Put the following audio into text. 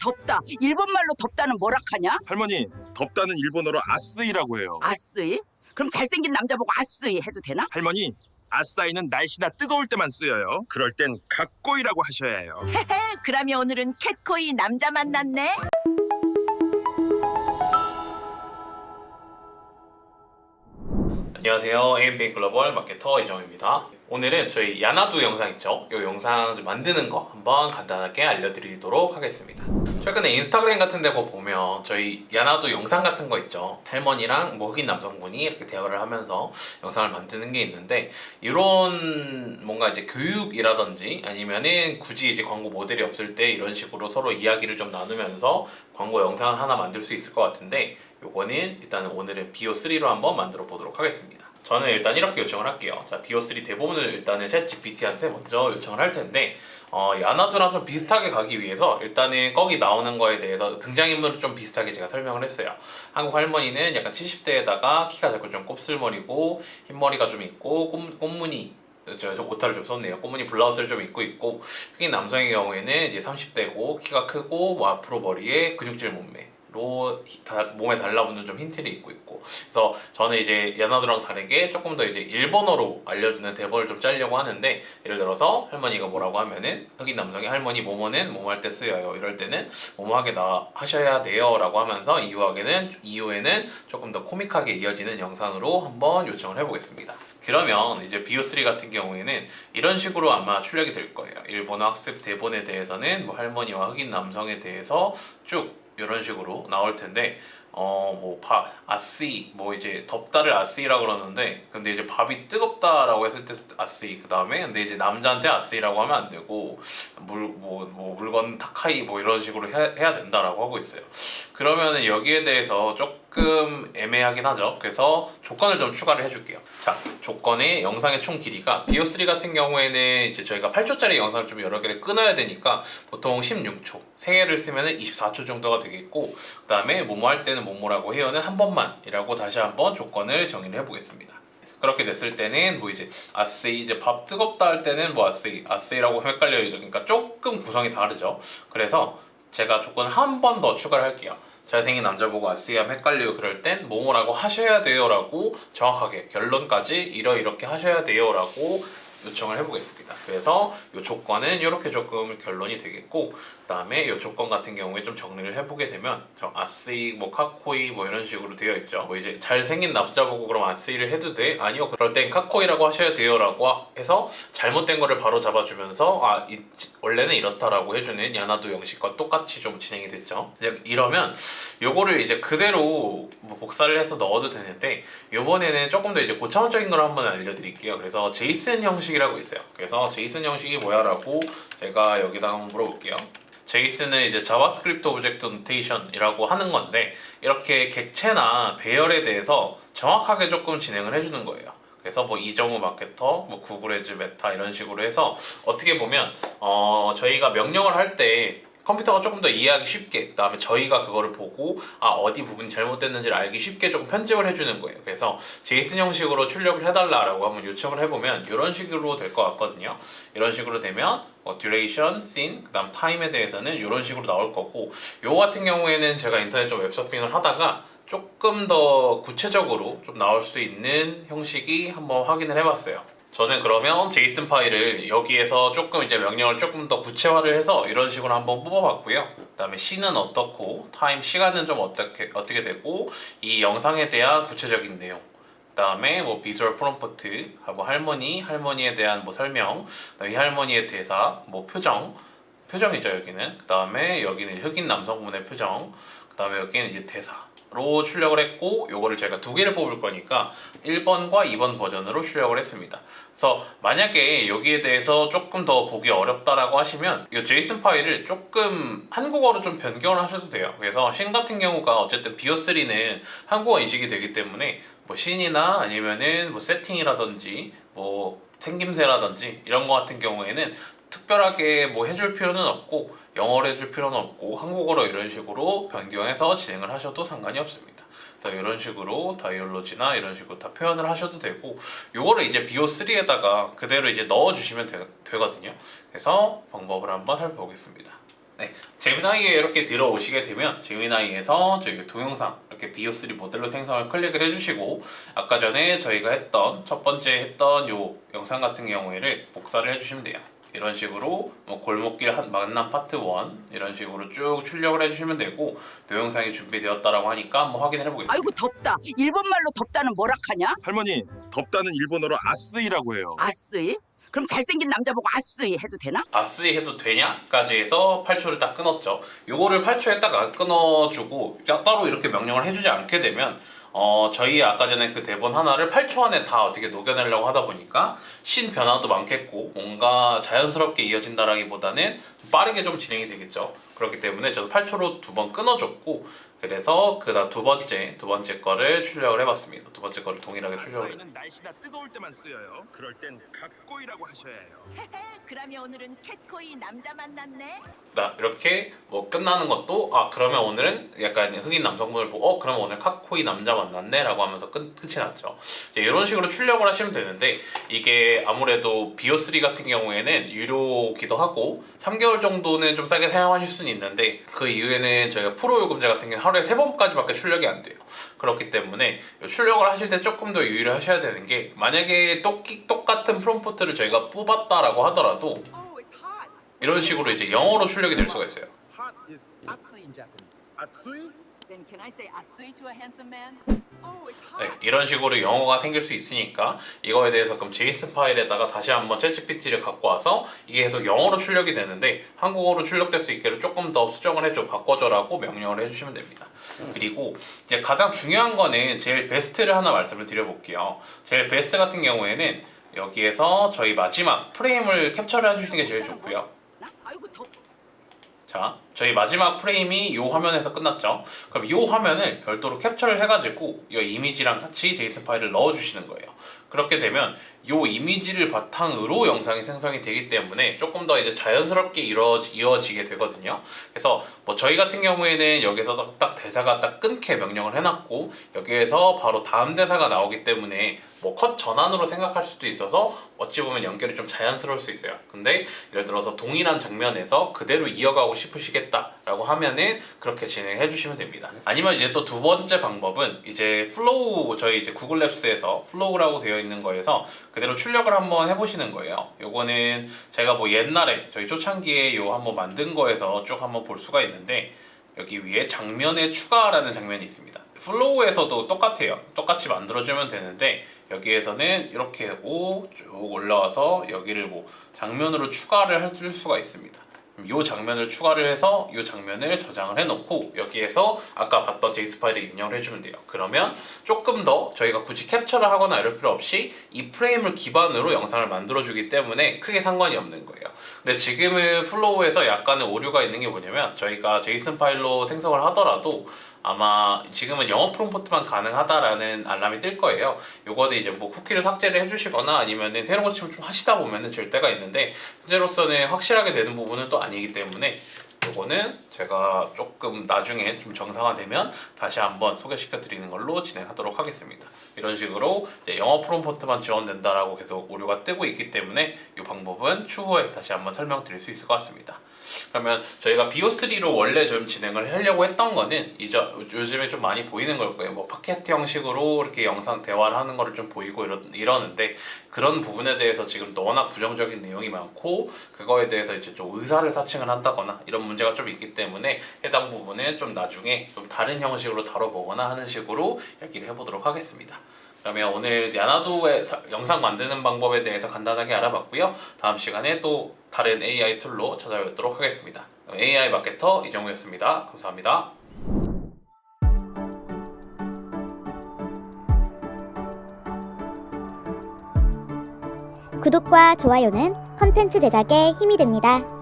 덥다. 일본말로 덥다는 뭐라 하냐? 할머니, 덥다는 일본어로 아쓰이라고 해요. 아쓰이? 그럼 잘생긴 남자 보고 아쓰이 해도 되나? 할머니, 아싸이는 날씨나 뜨거울 때만 쓰여요. 그럴 땐 각고이라고 하셔야 해요. 헤헤, 그러면 오늘은 캣코이 남자 만났네. 안녕하세요. AMPN 글로벌 마케터 이정입니다. 오늘은 저희 야나두 영상 있죠? 이 영상 좀 만드는 거 한번 간단하게 알려드리도록 하겠습니다. 최근에 인스타그램 같은 데 보면 저희 야나두 영상 같은 거 있죠? 할머니랑 뭐 흑인 남성분이 이렇게 대화를 하면서 영상을 만드는 게 있는데, 이런 뭔가 이제 교육이라든지 아니면은 굳이 이제 광고 모델이 없을 때 이런 식으로 서로 이야기를 좀 나누면서 광고 영상을 하나 만들 수 있을 것 같은데, 요거는 일단은 오늘은 BO3로 한번 만들어 보도록 하겠습니다. 저는 일단 이렇게 요청을 할게요. 자, BO3 대본을 일단은 챗GPT한테 먼저 요청을 할 텐데, 야나두랑 좀 비슷하게 가기 위해서 일단은 거기 나오는 거에 대해서 등장인물을 좀 비슷하게 제가 설명을 했어요. 한국 할머니는 약간 70대에다가 키가 작고 좀 곱슬머리고 흰머리가 좀 있고 꽃무늬 저 오타를 좀 썼네요. 꽃무늬 블라우스를 좀 입고 있고, 흑인 남성의 경우에는 이제 30대고 키가 크고 뭐 앞으로 머리에 근육질 몸매 몸에 달라붙는 좀 흰 티를 입고 있고. 그래서 저는 이제 야나두랑 다르게 조금 더 이제 일본어로 알려주는 대본을 좀 짜려고 하는데, 예를 들어서 할머니가 뭐라고 하면은 흑인 남성의 할머니 뭐뭐는 뭐뭐 할 때 쓰여요. 이럴 때는 뭐뭐 하게 하셔야 돼요 라고 하면서 이후에는 조금 더 코믹하게 이어지는 영상으로 한번 요청을 해보겠습니다. 그러면 이제 BO3 같은 경우에는 이런 식으로 아마 출력이 될 거예요. 일본어 학습 대본에 대해서는 뭐 할머니와 흑인 남성에 대해서 쭉 이런 식으로 나올 텐데, 아쓰이, 뭐 이제 덥다를 아쓰이라고 그러는데, 근데 이제 밥이 뜨겁다라고 했을 때 아쓰이, 그 다음에 근데 이제 남자한테 아쓰이라고 하면 안 되고 물건 타카이 뭐 이런 식으로 해야 된다라고 하고 있어요. 그러면은 여기에 대해서 조금 애매하긴 하죠. 그래서 조건을 좀 추가를 해줄게요. 자, 조건의 영상의 총 길이가 BO3 같은 경우에는 이제 저희가 8초짜리 영상을 좀 여러 개를 끊어야 되니까 보통 16초, 3개를 쓰면은 24초 정도가 되겠고, 그 다음에 뭐뭐 할 때는 뭐뭐라고 해요는 한 번만이라고 다시 한번 조건을 정의를 해보겠습니다. 그렇게 됐을 때는 뭐 이제 아쓰이, 이제 밥 뜨겁다 할 때는 뭐 아쓰이라고 헷갈려요. 그러니까 조금 구성이 다르죠. 그래서 제가 조건을 한 번 더 추가를 할게요. 잘생긴 남자 보고 아쓰이하면 헷갈려요. 그럴 땐 뭐뭐라고 하셔야 돼요 라고 정확하게 결론까지 이렇게 하셔야 돼요 라고 요청을 해보겠습니다. 그래서 이 조건은 이렇게 조금 결론이 되겠고, 그 다음에 이 조건 같은 경우에 좀 정리를 해보게 되면 아쓰이, 뭐 카코이 뭐 이런 식으로 되어 있죠. 뭐 이제 잘생긴 남자 보고 그럼 아쓰이를 해도 돼? 아니요, 그럴 땐 카코이라고 하셔야 돼요 라고 해서 잘못된 거를 바로 잡아주면서 원래는 이렇다라고 해주는 야나두 형식과 똑같이 좀 진행이 됐죠. 이제 이러면 요거를 이제 그대로 뭐 복사를 해서 넣어도 되는데, 요번에는 조금 더 이제 고차원적인 걸 한번 알려드릴게요. 그래서 제이슨 형식이라고 있어요. 그래서 제이슨 형식이 뭐야 라고 제가 여기다가 한번 물어볼게요. 제이슨은 이제 자바스크립트 오브젝트 노테이션이라고 하는 건데, 이렇게 객체나 배열에 대해서 정확하게 조금 진행을 해주는 거예요. 그래서 뭐 이정우 마케터, 뭐 구글 에즈 메타 이런 식으로 해서 어떻게 보면 저희가 명령을 할 때 컴퓨터가 조금 더 이해하기 쉽게, 그 다음에 저희가 그거를 보고 어디 부분이 잘못됐는지를 알기 쉽게 조금 편집을 해주는 거예요. 그래서 제이슨 형식으로 출력을 해달라고 한번 요청을 해보면 이런 식으로 될 것 같거든요. 이런 식으로 되면 duration, scene, 그 다음 time에 대해서는 이런 식으로 나올 거고, 요거 같은 경우에는 제가 인터넷 좀 웹서핑을 하다가 조금 더 구체적으로 좀 나올 수 있는 형식이 한번 확인을 해봤어요. 저는 그러면 제이슨 파일을 여기에서 조금 이제 명령을 조금 더 구체화를 해서 이런 식으로 한번 뽑아봤고요. 그 다음에 시는 어떻고, 타임 시간은 좀 어떻게 되고, 이 영상에 대한 구체적인 내용, 그 다음에 뭐 비주얼 프롬프트 하고 할머니에 대한 뭐 설명, 이 할머니의 대사, 뭐 표정이죠 여기는. 그 다음에 여기는 흑인 남성분의 표정, 그 다음에 여기는 이제 대사로 출력을 했고, 요거를 제가 2개를 뽑을 거니까 1번과 2번 버전으로 출력을 했습니다. 그래서 만약에 여기에 대해서 조금 더 보기 어렵다라고 하시면 이 제이슨 파일을 조금 한국어로 좀 변경을 하셔도 돼요. 그래서 신 같은 경우가 어쨌든 BO3는 한국어 인식이 되기 때문에 뭐 신이나 아니면은 뭐 세팅이라든지 뭐 생김새라든지 이런 거 같은 경우에는 특별하게 뭐 해줄 필요는 없고, 영어로 해줄 필요는 없고, 한국어로 이런 식으로 변경해서 진행을 하셔도 상관이 없습니다. 그래서 이런 식으로 다이얼로지나 이런 식으로 다 표현을 하셔도 되고, 요거를 이제 BO3에다가 그대로 이제 넣어주시면 되거든요. 그래서 방법을 한번 살펴보겠습니다. 네, 제미나이에 이렇게 들어오시게 되면 제미나이에서 저희 동영상 이렇게 BO3 모델로 생성을 클릭을 해주시고 아까 전에 저희가 했던 첫 번째 했던 요 영상 같은 경우에를 복사를 해주시면 돼요. 이런 식으로 뭐 골목길 만남 파트 1 이런 식으로 쭉 출력을 해주시면 되고 동영상이 준비되었다라고 하니까 한번 확인을 해보겠습니다. 아이고 덥다. 일본말로 덥다는 뭐라 하냐? 할머니, 덥다는 일본어로 아쓰이라고 해요. 아쓰이? 그럼 잘생긴 남자 보고 아쓰이 해도 되나? 아쓰이 해도 되냐?까지 해서 8초를 딱 끊었죠. 요거를 8초에 딱 안 끊어주고 따로 이렇게 명령을 해주지 않게 되면 저희 아까 전에 그 대본 하나를 8초 안에 다 어떻게 녹여내려고 하다 보니까 신 변화도 많겠고 뭔가 자연스럽게 이어진다라기보다는 빠르게 좀 진행이 되겠죠. 그렇기 때문에 저도 8초로 2번 끊어줬고 그래서 그다음 두 번째 거를 출력을 해봤습니다. 두 번째 거를 동일하게 출력을 아싸이는 날씨가 뜨거울 때만 쓰여요. 그럴 땐 각고이라고 하셔야 해요. 그러면 오늘은 캣코이 남자 만났네. 이렇게 뭐 끝나는 것도 그러면 오늘은 약간 흑인 남성분을 보고 그러면 오늘 카코이 남자 만났네 라고 하면서 끝이 났죠. 이제 이런 식으로 출력을 하시면 되는데 이게 아무래도 BO3 같은 경우에는 유료기도 하고 3개월 정도는 좀 싸게 사용하실 수는 있는데 그 이후에는 저희가 프로 요금제 같은 경우 하루에 3번까지밖에 출력이 안 돼요. 그렇기 때문에 출력을 하실 때 조금 더 유의를 하셔야 되는 게 만약에 똑같은 프롬프트를 저희가 뽑았다라고 하더라도 이런 식으로 이제 영어로 출력이 될 수가 있어요. Hot is Atsui in Japanese. 아쓰이? Then can I say atsui to a handsome man? Oh, it's 네, hot. 이런 식으로 영어가 생길 수 있으니까 이거에 대해서 그럼 JS 파일에다가 다시 한번 챗GPT를 갖고 와서 이게 계속 영어로 출력이 되는데 한국어로 출력될 수 있게 조금 더 수정을 해줘 바꿔줘라고 명령을 해주시면 됩니다. 그리고 이제 가장 중요한 거는 제일 베스트를 하나 말씀을 드려볼게요. 제일 베스트 같은 경우에는 여기에서 저희 마지막 프레임을 캡처를 해주시는 게 제일 좋고요. 아이고 덥. 자, 저희 마지막 프레임이 이 화면에서 끝났죠. 그럼 이 화면을 별도로 캡처를 해가지고 이 이미지랑 같이 JSON 파일을 넣어주시는 거예요. 그렇게 되면 이 이미지를 바탕으로 영상이 생성이 되기 때문에 조금 더 이제 자연스럽게 이어지게 되거든요. 그래서 뭐 저희 같은 경우에는 여기서 딱 대사가 딱 끊게 명령을 해놨고 여기에서 바로 다음 대사가 나오기 때문에 뭐 컷 전환으로 생각할 수도 있어서 어찌 보면 연결이 좀 자연스러울 수 있어요. 근데 예를 들어서 동일한 장면에서 그대로 이어가고 싶으시겠다라고 하면은 그렇게 진행해 주시면 됩니다. 아니면 이제 또 두 번째 방법은 이제 플로우 저희 이제 구글 랩스에서 플로우라고 되어 있는 거에서 그대로 출력을 한번 해보시는 거예요. 요거는 제가 뭐 옛날에 저희 초창기에 요 한번 만든 거에서 쭉 한번 볼 수가 있는데 여기 위에 장면에 추가라는 장면이 있습니다. 플로우에서도 똑같아요. 똑같이 만들어주면 되는데 여기에서는 이렇게 하고 쭉 올라와서 여기를 뭐 장면으로 추가를 해줄 수가 있습니다. 이 장면을 추가를 해서 이 장면을 저장을 해놓고 여기에서 아까 봤던 JS 파일을 입력을 해주면 돼요. 그러면 조금 더 저희가 굳이 캡처를 하거나 이럴 필요 없이 이 프레임을 기반으로 영상을 만들어주기 때문에 크게 상관이 없는 거예요. 근데 지금은 플로우에서 약간의 오류가 있는 게 뭐냐면 저희가 JSON 파일로 생성을 하더라도 아마 지금은 영어 프롬프트만 가능하다라는 알람이 뜰 거예요. 요거는 이제 뭐 쿠키를 삭제를 해주시거나 아니면은 새로 고침을 좀 하시다 보면은 될 때가 있는데 현재로서는 확실하게 되는 부분은 또 아니기 때문에 요거는 제가 조금 나중에 좀 정상화되면 다시 한번 소개시켜 드리는 걸로 진행하도록 하겠습니다. 이런 식으로 이제 영어 프롬프트만 지원된다라고 계속 오류가 뜨고 있기 때문에 이 방법은 추후에 다시 한번 설명드릴 수 있을 것 같습니다. 그러면 저희가 BO3로 원래 좀 진행을 하려고 했던 거는 이제 요즘에 좀 많이 보이는 걸 거예요. 뭐 팟캐스트 형식으로 이렇게 영상 대화를 하는 거를 좀 보이고 이러는데 그런 부분에 대해서 지금 워낙 부정적인 내용이 많고 그거에 대해서 이제 좀 의사를 사칭을 한다거나 이런 문제가 좀 있기 때문에 해당 부분은 좀 나중에 좀 다른 형식으로 다뤄보거나 하는 식으로 얘기를 해보도록 하겠습니다. 그러면 오늘 야나도의 영상 만드는 방법에 대해서 간단하게 알아봤고요. 다음 시간에 또 다른 AI 툴로 찾아뵙도록 하겠습니다. AI 마케터 이정우였습니다. 감사합니다. 구독과 좋아요는 컨텐츠 제작에 힘이 됩니다.